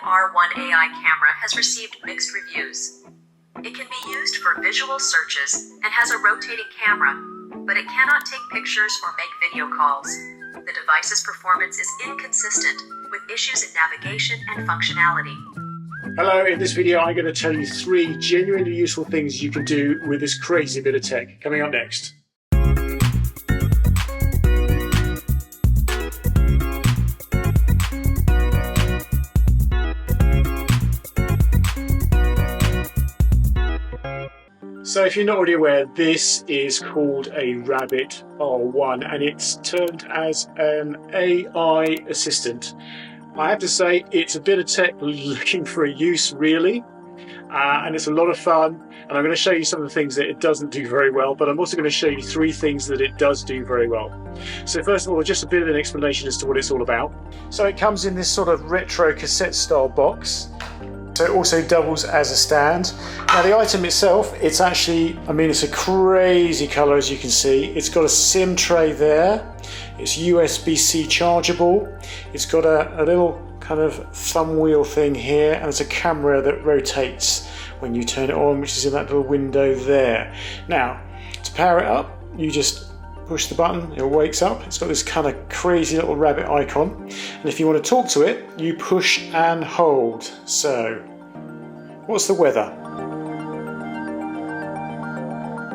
R1 AI camera has received mixed reviews. It can be used for visual searches and has a rotating camera, but it cannot take pictures or make video calls. The device's performance is inconsistent, with issues in navigation and functionality. Hello, in this video I'm going to tell you 3 genuinely useful things you can do with this crazy bit of tech. Coming up next. So if you're not already aware, this is called a Rabbit R1 and it's termed as an AI assistant. I have to say it's a bit of tech looking for a use really, and it's a lot of fun, and I'm going to show you some of the things that it doesn't do very well, but I'm also going to show you 3 things that it does do very well. So first of all, just a bit of an explanation as to what it's all about. So it comes in this sort of retro cassette style box. So it also doubles as a stand. Now the item itself, it's actually, it's a crazy colour as you can see. It's got a SIM tray there. It's USB-C chargeable. It's got a little kind of thumb wheel thing here, and there's a camera that rotates when you turn it on, which is in that little window there. Now, to power it up, you just push the button, it wakes up. It's got this kind of crazy little rabbit icon, and if you want to talk to it, you push and hold. So, what's the weather?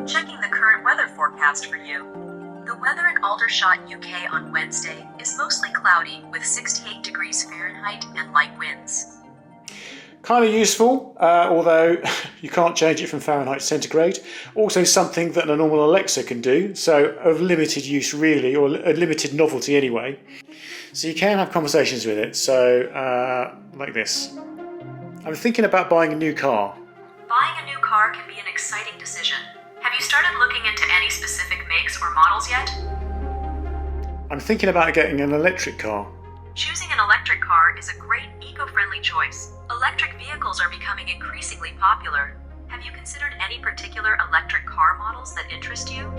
Checking the current weather forecast for you. The weather in Aldershot, UK on Wednesday is mostly cloudy with 68 degrees Fahrenheit and light winds. Kind of useful, although you can't change it from Fahrenheit to centigrade. Also something that a normal Alexa can do, so of limited use really, or a limited novelty anyway. So you can have conversations with it, so like this. I'm thinking about buying a new car. Buying a new car can be an exciting decision. Have you started looking into any specific makes or models yet? I'm thinking about getting an electric car. Choosing an electric car is a great eco-friendly choice. Electric vehicles are becoming increasingly popular. Have you considered any particular electric car models that interest you?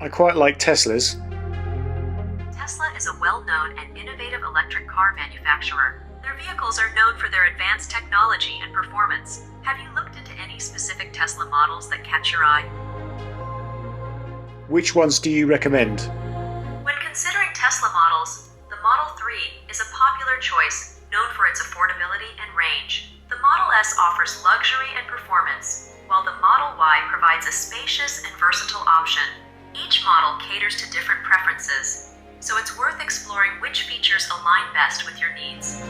I quite like Teslas. Tesla is a well-known and innovative electric car manufacturer. Their vehicles are known for their advanced technology and performance. Have you looked into any specific Tesla models that catch your eye? Which ones do you recommend? When considering Tesla models, the Model 3 is a popular choice, known for its affordability and range. The Model S offers luxury and performance, while the Model Y provides a spacious and versatile option. Each model caters to different preferences, so it's worth exploring which features align best with your needs.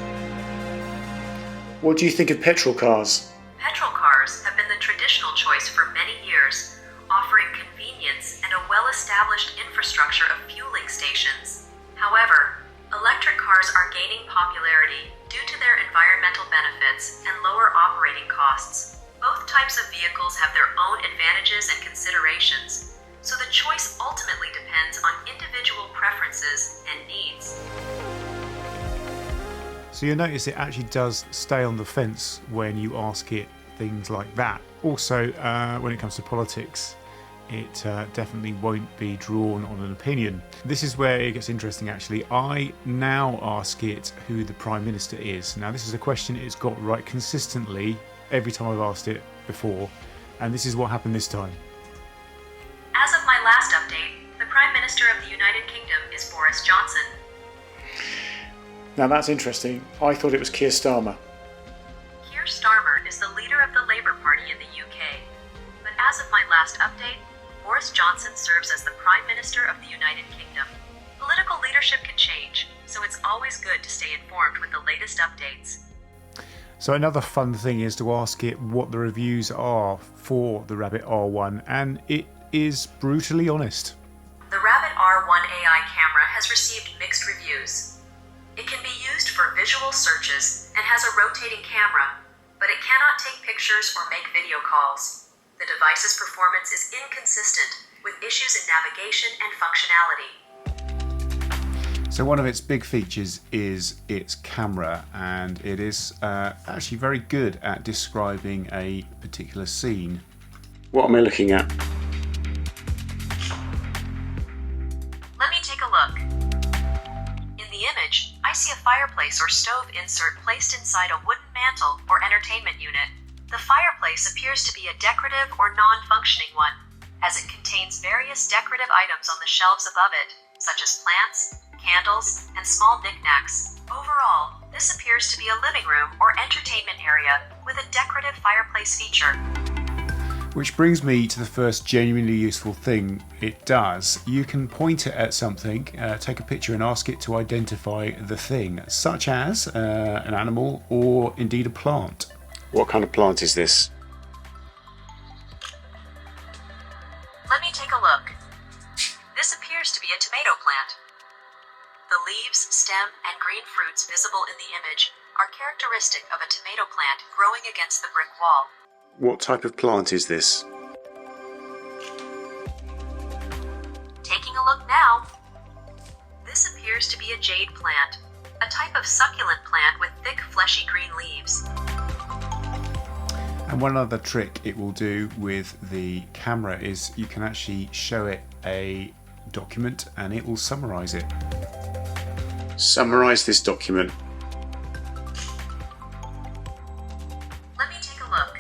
What do you think of petrol cars? Petrol cars have been the traditional choice for many years, offering convenience and a well-established infrastructure of fueling stations. However, electric cars are gaining popularity due to their environmental benefits and lower operating costs. Both types of vehicles have their own advantages and considerations, so the choice ultimately depends on individual preferences and needs. So you'll notice it actually does stay on the fence when you ask it things like that. Also, when it comes to politics, it definitely won't be drawn on an opinion. This is where it gets interesting actually. I now ask it who the Prime Minister is. Now this is a question it's got right consistently every time I've asked it before, and this is what happened this time. As of my last update, the Prime Minister of the United Kingdom is Boris Johnson. Now that's interesting. I thought it was Keir Starmer. Keir Starmer is the leader of the Labour Party in the UK. But as of my last update, Boris Johnson serves as the Prime Minister of the United Kingdom. Political leadership can change, so it's always good to stay informed with the latest updates. So another fun thing is to ask it what the reviews are for the Rabbit R1, and it is brutally honest. The Rabbit R1 AI camera has received mixed reviews. It can be used for visual searches and has a rotating camera, but it cannot take pictures or make video calls. The device's performance is inconsistent, with issues in navigation and functionality. So one of its big features is its camera, and it is actually very good at describing a particular scene. What am I looking at? Let me take a look. In the image, I I see a fireplace or stove insert placed inside a wooden mantle or entertainment unit. The fireplace appears to be a decorative or non-functioning one, as it contains various decorative items on the shelves above it, such as plants, candles, and small knickknacks. Overall, this appears to be a living room or entertainment area with a decorative fireplace feature. Which brings me to the first genuinely useful thing it does. You can point it at something, take a picture and ask it to identify the thing, such as an animal or indeed a plant. What kind of plant is this? Let me take a look. This appears to be a tomato plant. The leaves, stem, and green fruits visible in the image are characteristic of a tomato plant growing against the brick wall. What type of plant is this? Taking a look now. This appears to be a jade plant, a type of succulent plant with thick, fleshy green leaves. And one other trick it will do with the camera is you can actually show it a document and it will summarize it. Summarize this document. Let me take a look.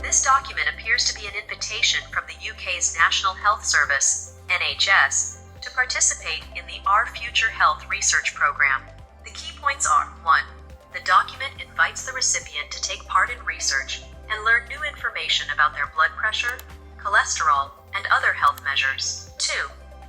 This document appears to be an invitation from the UK's National Health Service, NHS, to participate in the Our Future Health research program. The key points are: 1. The document invites the recipient to take part in research and learn new information about their blood pressure, cholesterol, and other health measures. 2.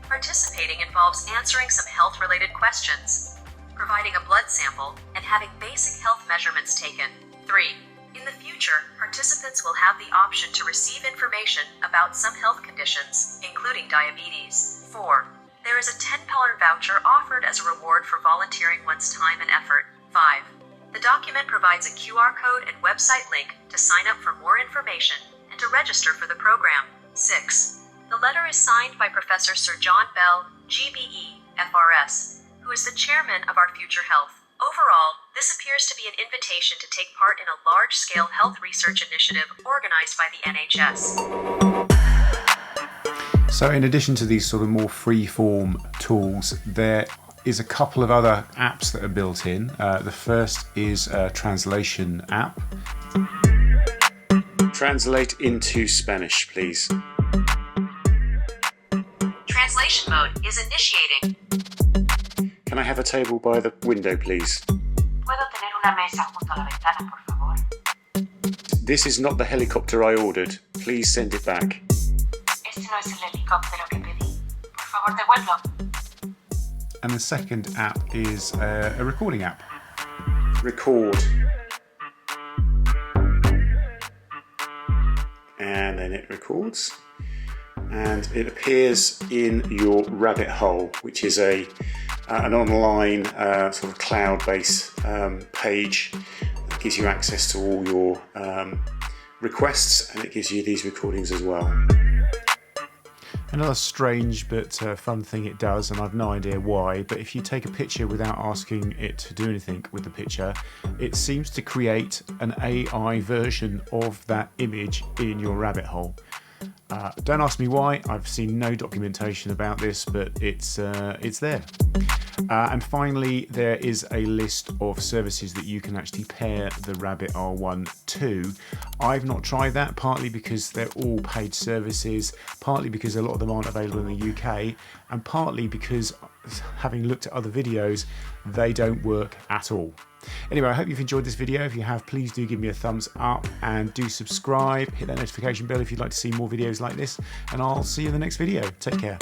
Participating involves answering some health-related questions, providing a blood sample, and having basic health measurements taken. 3. In the future, participants will have the option to receive information about some health conditions, including diabetes. 4. There is a £10 voucher offered as a reward for volunteering one's time and effort. 5. The document provides a QR code and website link to sign up for more information and to register for the program. 6. The letter is signed by Professor Sir John Bell, GBE, FRS, who is the chairman of Our Future Health. Overall, this appears to be an invitation to take part in a large-scale health research initiative organized by the NHS. So in addition to these sort of more free-form tools, there is a couple of other apps that are built in. The first is a translation app. Translate into Spanish, please. Translation mode is initiating. Can I have a table by the window, please? ¿Puedo tener una mesa junto a la ventana, por favor? This is not the helicopter I ordered. Please send it back. Este no es el helicóptero que pedí. Por favor, devuélvelo. And the second app is a recording app. Record. And then it records. And it appears in your rabbit hole, which is an online sort of cloud-based page that gives you access to all your requests, and it gives you these recordings as well. Another strange but fun thing it does, and I've no idea why, but if you take a picture without asking it to do anything with the picture, it seems to create an AI version of that image in your rabbit hole. Don't ask me why, I've seen no documentation about this, but it's there. And finally, there is a list of services that you can actually pair the Rabbit R1 to. I've not tried that, partly because they're all paid services, partly because a lot of them aren't available in the UK, and partly because, having looked at other videos, they don't work at all. Anyway, I hope you've enjoyed this video. If you have, please do give me a thumbs up and do subscribe. Hit that notification bell if you'd like to see more videos like this, and I'll see you in the next video. Take care.